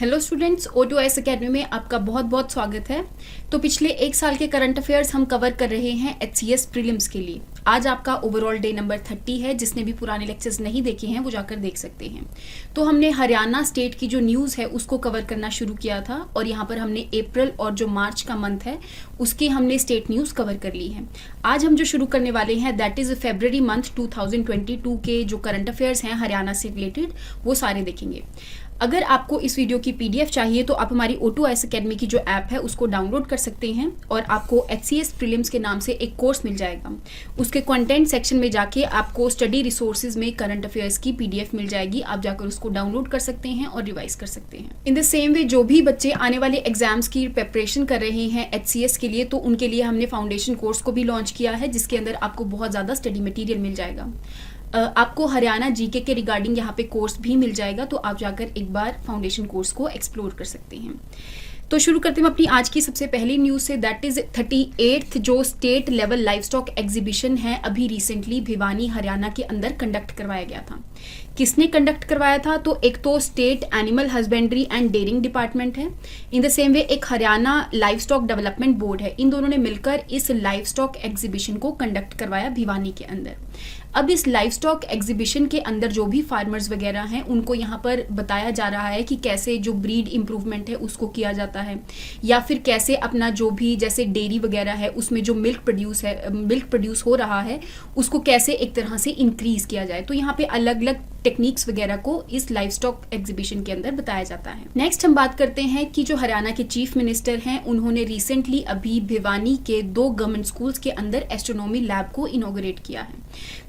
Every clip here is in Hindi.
हेलो स्टूडेंट्स, O2S अकेडमी में आपका बहुत बहुत स्वागत है। तो पिछले एक साल के करंट अफेयर्स हम कवर कर रहे हैं HCS प्रीलिम्स के लिए। आज आपका ओवरऑल डे नंबर 30 है। जिसने भी पुराने लेक्चर्स नहीं देखे हैं वो जाकर देख सकते हैं। तो हमने हरियाणा स्टेट की जो न्यूज़ है उसको कवर करना शुरू किया था और यहाँ पर हमने अप्रैल और जो मार्च का मंथ है उसकी हमने स्टेट न्यूज़ कवर कर ली है। आज हम जो शुरू करने वाले हैं दैट इज़ फरवरी मंथ 2022 के जो करंट अफेयर्स हैं हरियाणा से रिलेटेड वो सारे देखेंगे। अगर आपको इस वीडियो की PDF चाहिए तो आप हमारी O2S अकेडमी की जो ऐप है उसको डाउनलोड कर सकते हैं और आपको HCS प्रीलिम्स के नाम से एक कोर्स मिल जाएगा। उसके कंटेंट सेक्शन में जाके आपको स्टडी रिसोर्सेज में करंट अफेयर्स की PDF मिल जाएगी। आप जाकर उसको डाउनलोड कर सकते हैं और रिवाइज कर सकते हैं। इन द सेम वे जो भी बच्चे आने वाले एग्जाम्स की प्रिपरेशन कर रहे हैं HCS के लिए, तो उनके लिए हमने फाउंडेशन कोर्स को भी लॉन्च किया है जिसके अंदर आपको बहुत ज़्यादा स्टडी मटीरियल मिल जाएगा। आपको हरियाणा जीके के रिगार्डिंग यहाँ पे कोर्स भी मिल जाएगा, तो आप जाकर एक बार फाउंडेशन कोर्स को एक्सप्लोर कर सकते हैं। तो शुरू करते हैं अपनी आज की सबसे पहली न्यूज़ से। दैट इज 38th जो state level life stock exhibition है अभी रिसेंटली भिवानी हरियाणा के अंदर कंडक्ट करवाया गया था। किसने कंडक्ट करवाया था? तो एक तो state animal husbandry and dairying department है। इन द सेम वे एक Haryana life stock development board है। इन दोनों ने मिलकर इस लाइफ स्टॉक एग्जीबिशन को कंडक्ट करवाया भिवानी के अंदर। अब इस लाइफ स्टॉक एग्जीबिशन के अंदर जो भी फार्मर्स वगैरह हैं उनको यहाँ पर बताया जा रहा है कि कैसे जो ब्रीड इम्प्रूवमेंट है उसको किया जाता है, या फिर कैसे अपना जो भी जैसे डेयरी वगैरह है उसमें जो मिल्क प्रोड्यूस हो रहा है उसको कैसे एक तरह से इंक्रीज किया जाए। तो यहाँ पे अलग अलग टेक्निक्स वगैरह को इस लाइफ स्टॉक एग्जीबिशन के अंदर बताया जाता है। नेक्स्ट हम बात करते हैं कि जो हरियाणा के चीफ मिनिस्टर हैं उन्होंने रिसेंटली अभी भिवानी के 2 गवर्नमेंट स्कूल्स के अंदर एस्ट्रोनॉमी लैब को इनॉग्रेट किया है।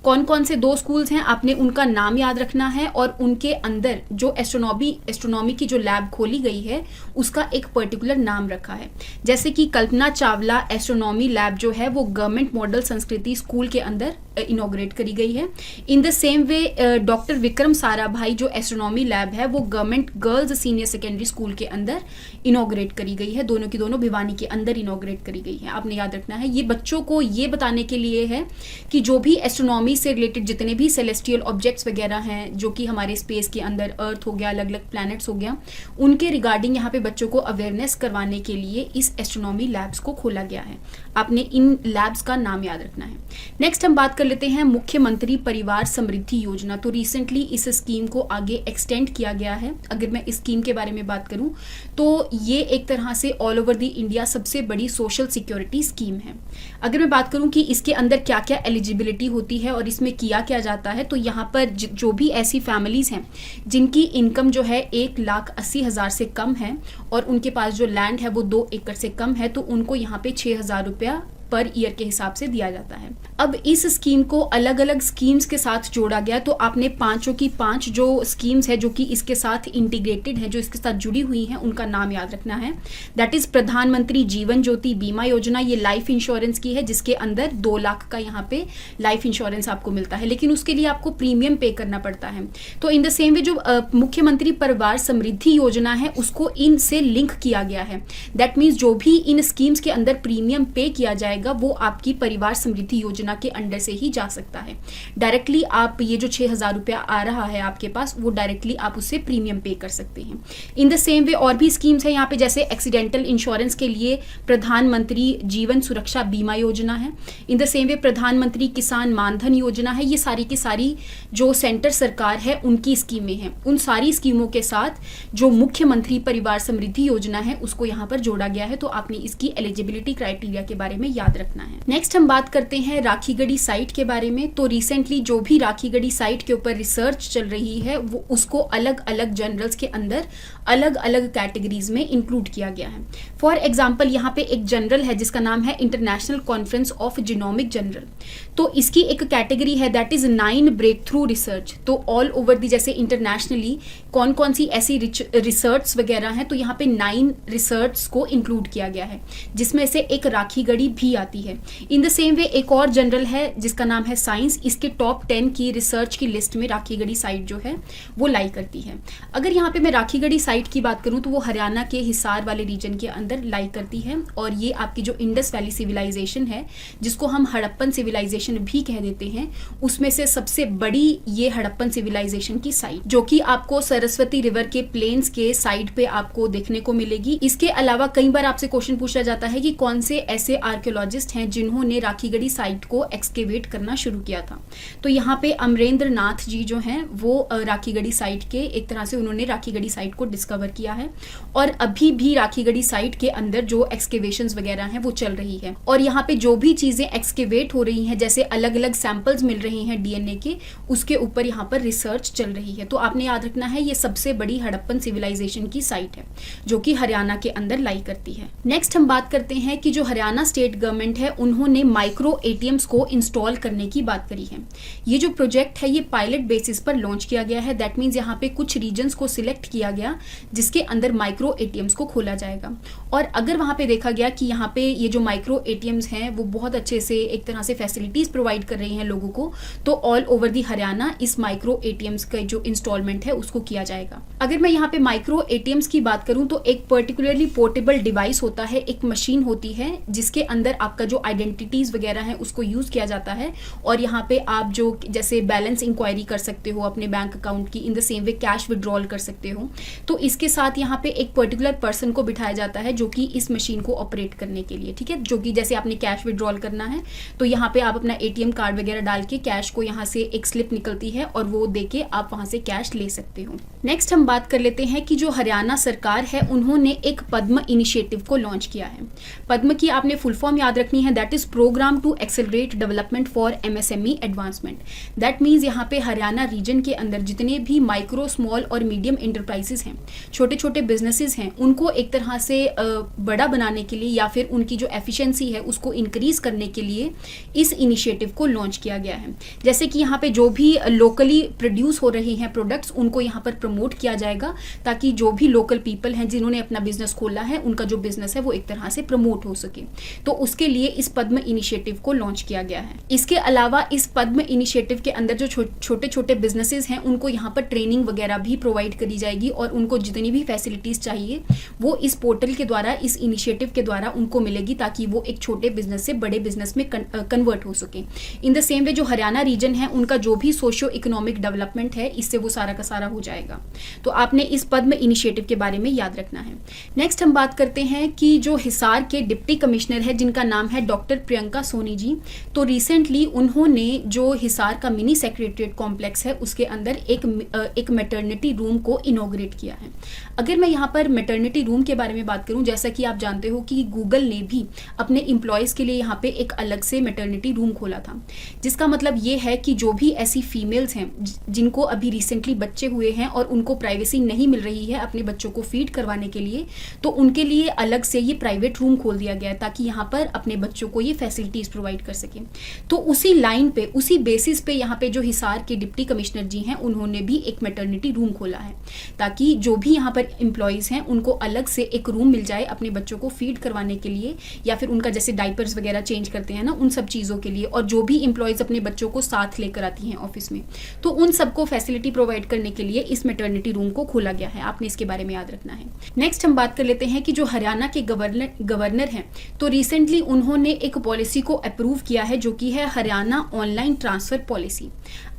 कौन कौन से 2 स्कूल्स हैं आपने उनका नाम याद रखना है और उनके अंदर जो एस्ट्रोनॉमी की जो लैब खोली गई है उसका एक पर्टिकुलर नाम रखा है। जैसे कि कल्पना चावला एस्ट्रोनॉमी लैब जो है वो गवर्नमेंट मॉडल संस्कृति स्कूल के अंदर इनॉग्रेट करी गई है। In the same way doctor Vikram Sarabhai जो एस्ट्रोनॉमी लैब है वो government girls senior secondary school के अंदर इनॉग्रेट करी गई है। दोनों की दोनों भिवानी के अंदर इनॉग्रेट करी गई है। आपने याद रखना है, ये बच्चों को ये बताने के लिए है कि जो भी एस्ट्रोनॉमी से रिलेटेड जितने भी सेलेस्टियल ऑब्जेक्ट्स वगैरह हैं जो कि हमारे स्पेस के अंदर अर्थ हो गया, अलग अलग प्लैनेट्स हो गया, उनके रिगार्डिंग यहाँ पे बच्चों को अवेयरनेस करवाने के लिए इस एस्ट्रोनॉमी लैब्स को खोला गया है। आपने इन लैब्स का नाम याद रखना है। नेक्स्ट हम बात कर लेते हैं मुख्यमंत्री परिवार समृद्धि योजना। तो रिसेंटली इस स्कीम को आगे एक्सटेंड किया गया है। अगर मैं इस स्कीम के बारे में बात करूं तो ये एक तरह से ऑल ओवर द इंडिया सबसे बड़ी सोशल सिक्योरिटी स्कीम है। अगर मैं बात करूं कि इसके अंदर क्या क्या एलिजिबिलिटी होती है और इसमें किया क्या जाता है, तो यहाँ पर जो भी ऐसी फैमिलीज हैं जिनकी इनकम जो है 1,80,000 से कम है और उनके पास जो लैंड है वो 2 एकड़ से कम है, तो उनको यहाँ पे 6,000 रुपया पर ईयर के हिसाब से दिया जाता है। अब इस स्कीम को अलग अलग स्कीम्स के साथ जोड़ा गया, तो आपने 5 जो स्कीम्स है जो कि इसके साथ इंटीग्रेटेड है, जो इसके साथ जुड़ी हुई हैं, उनका नाम याद रखना है। दैट इज प्रधानमंत्री जीवन ज्योति बीमा योजना। ये लाइफ इंश्योरेंस की है जिसके अंदर 2 लाख का यहाँ पे लाइफ इंश्योरेंस आपको मिलता है, लेकिन उसके लिए आपको प्रीमियम पे करना पड़ता है। तो इन द सेम वे जो मुख्यमंत्री परिवार समृद्धि योजना है उसको इनसे लिंक किया गया है। दैट मीन्स जो भी इन स्कीम्स के अंदर प्रीमियम पे किया जाएगा वो आपकी परिवार समृद्धि योजना के अंडर से ही जा सकता है। डायरेक्टली आप ये जो 6,000 रुपया आ रहा है आपके पास वो डायरेक्टली आप उससे प्रीमियम पे कर सकते हैं। इन द सेम वे और भी स्कीम्स है यहाँ पे, जैसे एक्सीडेंटल इंश्योरेंस के लिए प्रधानमंत्री जीवन सुरक्षा बीमा योजना है। इन द सेम वे प्रधानमंत्री किसान मानधन योजना है। ये सारी की सारी जो सेंटर सरकार है उनकी स्कीमें हैं। उन सारी स्कीमों के साथ जो मुख्यमंत्री परिवार समृद्धि योजना है उसको यहाँ पर जोड़ा गया है। तो आपने इसकी एलिजिबिलिटी क्राइटेरिया के बारे में याद रखना है। नेक्स्ट हम बात करते हैं राखीगढ़ी साइट के बारे में। तो रिसेंटली जो भी राखीगढ़ी साइट के ऊपर रिसर्च चल रही है वो उसको अलग अलग जनरल्स के अंदर अलग अलग कैटेगरीज में इंक्लूड किया गया है। फॉर एग्जाम्पल यहाँ पे एक जनरल है जिसका नाम है international conference of genomic general. तो इसकी एक कैटेगरी है that is 9 breakthrough research. तो ऑल ओवर दी जैसे इंटरनेशनली कौन कौन सी ऐसी रिसर्च वगैरह हैं, तो यहाँ पे 9 रिसर्च को इंक्लूड किया गया है जिसमें से एक राखीगढ़ी भी ही आती है। इन द सेम वे एक और जनरल है जिसका नाम है साइंस, इसके टॉप 10 की रिसर्च की लिस्ट में राखीगढ़ी साइट जो है वो लाई करती है। अगर यहाँ पे मैं राखीगढ़ी साइट की बात करूँ तो वो हरियाणा के हिसार वाले रीजन के अंदर लाई करती है, और ये आपकी जो इंडस वैली सिविलाइजेशन है जिसको हम हड़प्पन सिविलाइजेशन भी कह देते हैं, उसमें से सबसे बड़ी ये हड़प्पन सिविलाइजेशन की साइट जो कि आपको सरस्वती रिवर के प्लेन्स के साइड पे आपको देखने को मिलेगी। इसके अलावा कई बार आपसे क्वेश्चन पूछा जाता है कि कौन से ऐसे आर्कियोलॉजिस्ट हैं जिन्होंने राखीगढ़ी साइट को एक्सकेवेट करना शुरू किया था। तो यहाँ पे अमरेंद्र नाथ जी जो हैं वो राखीगढ़ी साइट के एक तरह से उन्होंने राखीगढ़ी साइट को डिस्कवर किया है, और अभी भी राखीगढ़ी साइट के अंदर जो एक्सकेवेशंस वगैरह हैं वो चल रही है। और यहाँ पे जो भी चीजें एक्सकेवेट हो रही हैं, जैसे अलग अलग सैंपल्स मिल रहे हैं डीएनए के, उसके ऊपर यहाँ पर रिसर्च चल रही है। तो आपने याद रखना है ये सबसे बड़ी हड़प्पन सिविलाइजेशन की साइट है जो कि हरियाणा के अंदर लाई करती है। नेक्स्ट हम बात करते हैं कि जो हरियाणा स्टेट गवर्नमेंट है उन्होंने माइक्रो एटीएम्स को इंस्टॉल करने की बात करी है। ये जो प्रोजेक्ट है ये पायलट बेसिस पर लॉन्च किया गया है। दैट मीन्स यहाँ पे कुछ रीजन्स को सिलेक्ट किया गया जिसके अंदर माइक्रो एटीएम्स को खोला जाएगा, और अगर वहां पे देखा गया कि यहाँ पे ये जो माइक्रो एटीएम्स हैं वो बहुत अच्छे से एक तरह से फैसिलिटीज प्रोवाइड कर रही हैं लोगों को, तो ऑल ओवर दी हरियाणा इस माइक्रो एटीएम्स का जो इंस्टॉलमेंट है उसको किया जाएगा। अगर मैं यहाँ पे माइक्रो एटीएम्स की बात करूं तो एक पर्टिकुलरली पोर्टेबल डिवाइस होता है, एक मशीन होती है जिसके अंदर आपका जो आइडेंटिटीज वगैरह है उसको यूज किया जाता है, और यहाँ पे आप जो जैसे बैलेंस इंक्वायरी कर सकते हो अपने बैंक अकाउंट की, इन the same way cash withdrawal कर सकते हो। तो इसके साथ यहाँ पे एक पर्टिकुलर पर्सन को बिठाया जाता है जो कि इस मशीन को ऑपरेट करने के लिए, ठीक है, जो कि जैसे आपने कैश विड्रॉल करना है तो यहाँ पे आप अपना एटीएम कार्ड वगैरह डाल के कैश को यहाँ से एक स्लिप निकलती है और वो देके आप वहां से कैश ले सकते हो। नेक्स्ट हम बात कर लेते हैं कि जो हरियाणा सरकार है उन्होंने एक पद्म इनिशिएटिव को लॉन्च किया है। पद्म की आपने फुल फॉर्म याद रखनी है, that is programme to accelerate development for MSME advancement. That means यहाँ पे हरियाणा रीजन के अंदर जितने भी माइक्रो स्मॉल और मीडियम इंटरप्राइजेस हैं, छोटे छोटे बिजनेसेस हैं, उनको एक तरह से बड़ा बनाने के लिए या फिर उनकी जो एफिशिएंसी है उसको इंक्रीज करने के लिए इस इनिशिएटिव को लॉन्च किया गया है। जैसे कि यहाँ पे जो भी लोकली प्रोड्यूस हो रहे हैं प्रोडक्ट्स उनको यहाँ पर प्रमोट किया जाएगा, ताकि जो भी लोकल पीपल हैं जिन्होंने अपना बिजनेस खोला है उनका जो बिजनेस है वो एक तरह से प्रमोट हो सके। तो उसके लिए इस पद्म इनिशिएटिव को लॉन्च किया गया है। इसके अलावा इस पद्म इनिशिएटिव के अंदर जो छोटे छोटे बिजनेसेस हैं उनको यहाँ पर ट्रेनिंग वगैरह भी प्रोवाइड करी जाएगी, और उनको जितनी भी फैसिलिटीज चाहिए वो इस पोर्टल के द्वारा, इस इनिशिएटिव के द्वारा उनको मिलेगी, ताकि वो एक छोटे बिजनेस से बड़े बिजनेस में कन्वर्ट हो सके। इन द सेम वे जो हरियाणा रीजन है उनका जो भी सोशियो इकोनॉमिक डेवलपमेंट है इससे वो सारा का सारा हो जाएगा। तो आपने इस पद्म इनिशिएटिव के बारे में याद रखना है। नेक्स्ट हम बात करते हैं कि जो हिसार के डिप्टी कमिश्नर है जिनका नाम है डॉक्टर प्रियंका सोनी जी, तो रिसेंटली उन्होंने जो हिसार का मिनी सेक्रेटरिएट कॉम्प्लेक्स है उसके अंदर एक मैटरनिटी रूम को इनॉग्रेट किया है। अगर मैं यहाँ पर मैटरनिटी रूम के बारे में बात करूँ, जैसा कि आप जानते हो कि गूगल ने भी अपने एम्प्लॉयज के लिए यहाँ पे एक अलग से मैटरनिटी रूम खोला था, जिसका मतलब ये है कि जो भी ऐसी फीमेल्स हैं जिनको अभी रिसेंटली बच्चे हुए हैं और उनको प्राइवेसी नहीं मिल रही है अपने बच्चों को फीड करवाने के लिए, तो उनके लिए अलग से ये प्राइवेट रूम खोल दिया गया है ताकि यहाँ पर अपने बच्चों को ये फैसिलिटीज प्रोवाइड कर सकें। तो उसी लाइन पे, उसी बेसिस पे यहाँ पे जो हिसार के डिप्टी कमिश्नर जी हैं उन्होंने भी एक मैटरनिटी रूम खोला है, ताकि जो भी यहाँ पर एम्प्लॉयज हैं उनको अलग से एक रूम मिल जाए अपने बच्चों को फीड करवाने के लिए, या फिर उनका जैसे डाइपर्स वगैरह चेंज करते हैं ना, उन सब चीज़ों के लिए। और जो भी एम्प्लॉयज अपने बच्चों को साथ लेकर आती हैं ऑफिस में, तो उन सबको फैसिलिटी प्रोवाइड करने के लिए इस मैटरनिटी रूम को खोला गया है। आपने इसके बारे में याद रखना है। नेक्स्ट हम बात कर लेते हैं कि जो हरियाणा के गवर्नर हैं, तो रिसेंटली उन्होंने एक पॉलिसी को अप्रूव किया है जो कि है हरियाणा ऑनलाइन ट्रांसफर पॉलिसी।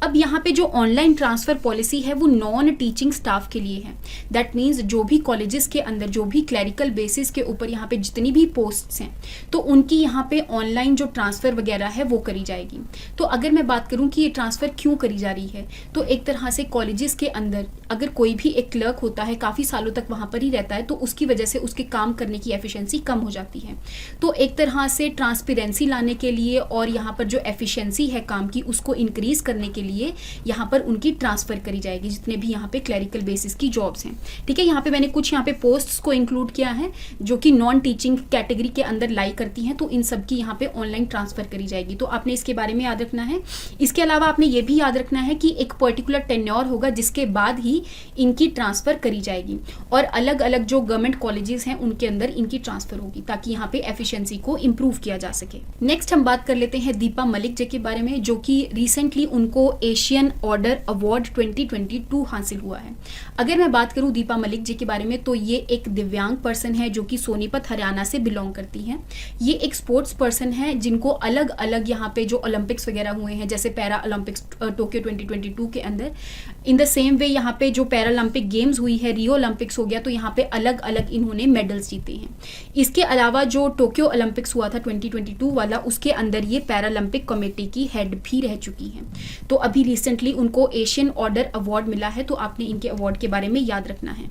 अब यहाँ पे जो ऑनलाइन ट्रांसफर पॉलिसी है वो नॉन टीचिंग स्टाफ के लिए है। दैट मीन्स जो भी कॉलेजेस के अंदर जो भी क्लरिकल बेसिस के ऊपर यहाँ पे जितनी भी पोस्ट्स हैं, तो उनकी यहाँ पे ऑनलाइन जो ट्रांसफर वगैरह है वो करी जाएगी। तो अगर मैं बात करूँ कि ये ट्रांसफर क्यों करी जा रही है, तो एक तरह से कॉलेजेस के अंदर अगर कोई भी एक क्लर्क होता है, काफ़ी सालों तक वहाँ पर ही रहता है, तो उसकी वजह से उसके काम करने की एफिशिएंसी कम हो जाती है। तो एक तरह से ट्रांसपेरेंसी लाने के लिए और यहाँ पर जो एफिशिएंसी है काम की उसको इंक्रीज करने के लिए यहाँ पर उनकी ट्रांसफर करी जाएगी, जितने भी यहाँ पे क्लरिकल बेसिस की जॉब्स हैं। ठीक है, यहाँ पे मैंने कुछ यहाँ पे पोस्ट्स को इंक्लूड किया है जो कि नॉन टीचिंग कैटेगरी के अंदर लाई करती हैं, तो इन सब की यहाँ पे ऑनलाइन ट्रांसफर करी जाएगी। तो आपने इसके बारे में याद रखना है। इसके अलावा आपने ये भी याद रखना है कि एक पर्टिकुलर टेन्योर होगा जिसके बाद ही ही इनकी ट्रांसफ़र करी जाएगी और अलग अलग जो गवर्नमेंट कॉलेजेस हैं उनके अंदर इनकी ट्रांसफ़र होगी ताकि यहाँ पे एफिशिएंसी को इम्प्रूव किया जा सके। नेक्स्ट हम बात कर लेते हैं दीपा मलिक जी के बारे में, जो कि रिसेंटली उनको एशियन ऑर्डर अवार्ड 2022 हासिल हुआ है। अगर मैं बात करूँ दीपा मलिक जी के बारे में तो ये एक दिव्यांग पर्सन है जो कि सोनीपत हरियाणा से बिलोंग करती हैं। ये एक स्पोर्ट्स पर्सन है जिनको अलग अलग यहाँ पे जो ओलंपिक्स वगैरह हुए हैं, जैसे पैरा ओलंपिक्स टोक्यो 2022 के अंदर, इन द सेम वे यहाँ पे जो पैरालंपिक गेम्स हुई है, रियो ओलंपिक्स हो गया, तो यहाँ पे अलग अलग इन्होंने मेडल्स जीते हैं। इसके अलावा जो टोक्यो ओलंपिक्स हुआ था 2022 वाला, उसके अंदर ये पैरालंपिक कमेटी की हेड भी रह चुकी हैं। तो अभी रिसेंटली उनको एशियन ऑर्डर अवार्ड मिला है, तो आपने इनके अवार्ड के बारे में याद रखना है।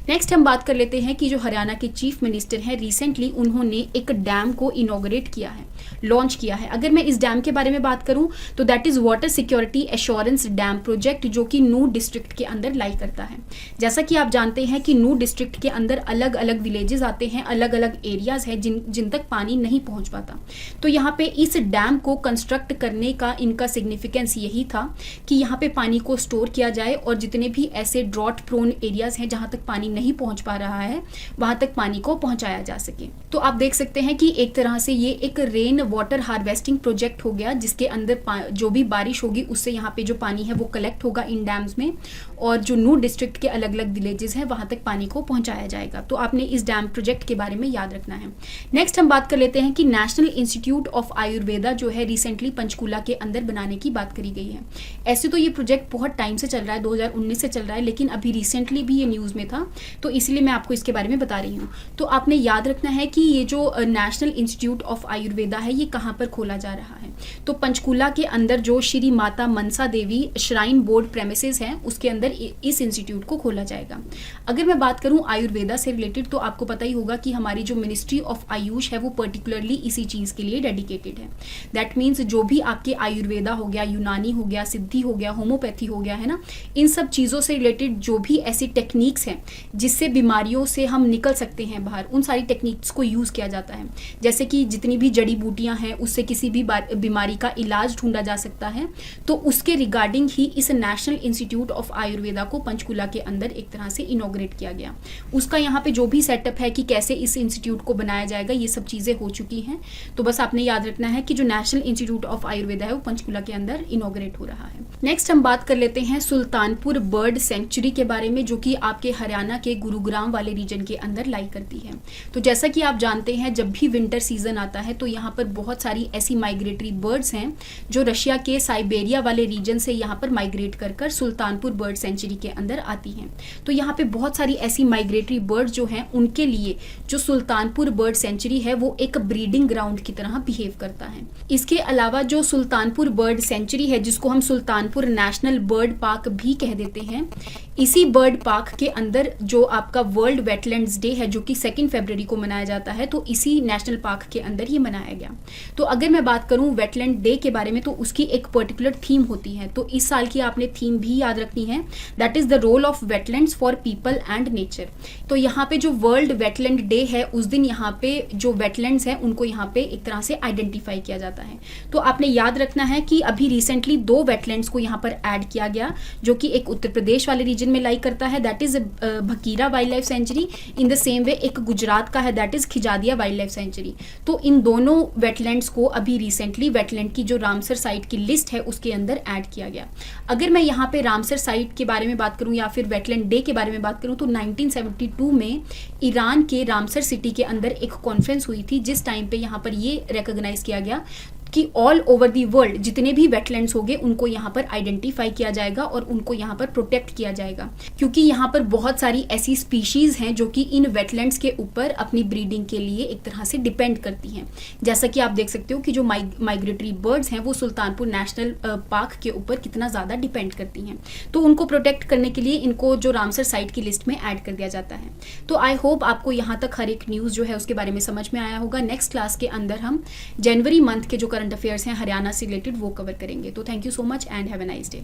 नेक्स्ट हम बात कर लेते हैं कि जो हरियाणा के चीफ मिनिस्टर हैं, रिसेंटली उन्होंने एक डैम को इनॉग्रेट किया है, लॉन्च किया है। अगर मैं इस डैम के बारे में बात करूं तो that is water security assurance dam project, जो कि नूर डिस्ट्रिक्ट के अंदर लाई करता है। जैसा कि आप जानते हैं कि नूर डिस्ट्रिक्ट के अंदर अलग अलग विलेजेस आते हैं, अलग अलग एरियाज हैं जिन तक पानी नहीं पहुंच पाता। तो यहाँ पे इस डैम को कंस्ट्रक्ट करने का इनका सिग्निफिकेंस यही था कि यहाँ पे पानी को स्टोर किया जाए और जितने भी ऐसे ड्रॉट प्रोन एरियाज हैं जहाँ तक पानी नहीं पहुंच पा रहा है वहां तक पानी को पहुंचाया जा सके। तो आप देख सकते हैं कि एक तरह से ये एक रेन वाटर हार्वेस्टिंग प्रोजेक्ट हो गया, जिसके अंदर जो भी बारिश होगी उससे यहाँ पे जो पानी है वो कलेक्ट होगा इन डैम्स में और जो नूर डिस्ट्रिक्ट के अलग अलग विलेजेस हैं वहां तक पानी को पहुंचाया जाएगा। तो आपने इस डैम प्रोजेक्ट के बारे में याद रखना है। नेक्स्ट हम बात कर लेते हैं कि नेशनल इंस्टीट्यूट ऑफ आयुर्वेदा जो है रिसेंटली पंचकूला के अंदर बनाने की बात करी गई है। ऐसे तो ये प्रोजेक्ट बहुत टाइम से चल रहा है, 2019 से चल रहा है, लेकिन अभी रिसेंटली भी ये न्यूज़ में था, तो इसलिए मैं आपको इसके बारे में बता रही हूँ। तो आपने याद रखना है कि ये जो नेशनल इंस्टीट्यूट ऑफ आयुर्वेदा है ये कहाँ पर खोला जा रहा है। तो पंचकूला के अंदर जो Shri Mata Mansa Devi shrine board premises हैं उसके अंदर इस इंस्टीट्यूट को खोला जाएगा। अगर मैं बात करूं आयुर्वेदा से रिलेटेड तो आपको पता ही होगा कि हमारी जो मिनिस्ट्री ऑफ आयुष है वो पर्टिकुलरली इसी चीज़ के लिए डेडिकेटेड है। दैट मीन्स जो भी आपके आयुर्वेदा हो गया, यूनानी हो गया, सिद्धि हो गया, होम्योपैथी हो गया, है ना, इन सब चीज़ों से रिलेटेड जो भी ऐसी टेक्निक्स हैं जिससे बीमारियों से हम निकल सकते हैं बाहर, उन सारी टेक्निक्स को यूज़ किया जाता है। जैसे कि जितनी भी जड़ी बूटियाँ हैं उससे किसी भी बीमारी का इलाज ढूंढा जा सकता है, तो उसके रिगार्डिंग ही इस नेशनल इंस्टीट्यूट ऑफ आयुर्वेदा को पंचकूला के अंदर एक तरह से इनॉग्रेट किया गया। उसका यहाँ पे जो भी सेटअप है कि कैसे इस इंस्टीट्यूट को बनाया जाएगा, ये सब चीज़ें हो चुकी हैं। तो बस आपने याद रखना है कि जो नेशनल इंस्टीट्यूट ऑफ आयुर्वेदा है वो पंचकूला के अंदर इनॉग्रेट हो रहा है। नेक्स्ट हम बात कर लेते हैं सुल्तानपुर बर्ड सेंचुरी के बारे में, जो कि आपके हरियाणा के गुरुग्राम वाले रीजन के अंदर लाई करती है। तो जैसा कि आप जानते हैं जब भी विंटर सीजन आता है तो यहाँ पर बहुत सारी ऐसी माइग्रेटरी बर्ड्स हैं जो रशिया के साइबेरिया वाले रीजन से यहाँ पर माइग्रेट कर सुल्तानपुर बर्ड सेंचुरी के अंदर आती हैं। तो यहाँ पे बहुत सारी ऐसी माइग्रेटरी बर्ड्स जो हैं उनके लिए जो सुल्तानपुर बर्ड सेंचुरी है वो एक ब्रीडिंग ग्राउंड की तरह बिहेव करता है। इसके अलावा जो सुल्तानपुर बर्ड सेंचुरी है, जिसको हम सुल्तानपुर नेशनल बर्ड पार्क भी कह देते हैं, इसी बर्ड पार्क के अंदर जो आपका वर्ल्ड वेटलैंड्स डे है जो कि 2 फरवरी को मनाया जाता है, तो इसी नेशनल पार्क के अंदर ये मनाया गया। तो अगर मैं बात करूं वेटलैंड डे के बारे में तो उसकी एक पर्टिकुलर थीम होती है। तो इस साल की आपने थीम भी याद रखनी है, that is the role of wetlands for people and nature. तो यहाँ पे जो वर्ल्ड वेटलैंड डे है उस दिन यहाँ पे जो वेटलैंड्स हैं उनको यहाँ पे एक तरह से आइडेंटिफाई किया जाता है। तो आपने याद रखना है कि अभी रिसेंटली 2 वेटलैंड्स को यहाँ पर ऐड किया गया, जो कि एक उत्तर प्रदेश वाले रीजन में लाई करता है, that is Bhakira wildlife sanctuary. In the same way एक गुजरात का है, that is Khijadiya wildlife sanctuary. तो इन दोनों वेटलैंड्स को अभी रिसेंटली वेटलैंड की जो रामसर साइट की लिस्ट है उसके अंदर ऐड किया गया। अगर मैं यहाँ पे रामसर साइट के बारे में बात करूँ या फिर वेटलैंड डे के बारे में बात करूँ तो 1972 में ईरान के रामसर सिटी के अंदर एक कॉन्फ्रेंस हुई थी, जिस टाइम पे यहाँ पर ये रिकॉग्नाइज किया गया कि ऑल ओवर दी वर्ल्ड जितने भी वेटलैंड्स होंगे उनको यहाँ पर आइडेंटिफाई किया जाएगा और उनको यहाँ पर प्रोटेक्ट किया जाएगा, क्योंकि यहाँ पर बहुत सारी ऐसी स्पीशीज हैं जो कि इन वेटलैंड्स के ऊपर अपनी ब्रीडिंग के लिए एक तरह से डिपेंड करती हैं। जैसा कि आप देख सकते हो कि जो माइग्रेटरी बर्ड्स हैं वो सुल्तानपुर नेशनल पार्क के ऊपर कितना ज़्यादा डिपेंड करती हैं। तो उनको प्रोटेक्ट करने के लिए इनको जो रामसर साइट की लिस्ट में ऐड कर दिया जाता है। तो आई होप आपको यहाँ तक हर एक न्यूज़ जो है उसके बारे में समझ में आया होगा। नेक्स्ट क्लास के अंदर हम जनवरी मंथ के जो करंट अफेयर्स हैं हरियाणा से रिलेटेड वो कवर करेंगे। तो thank you so much and have a nice day.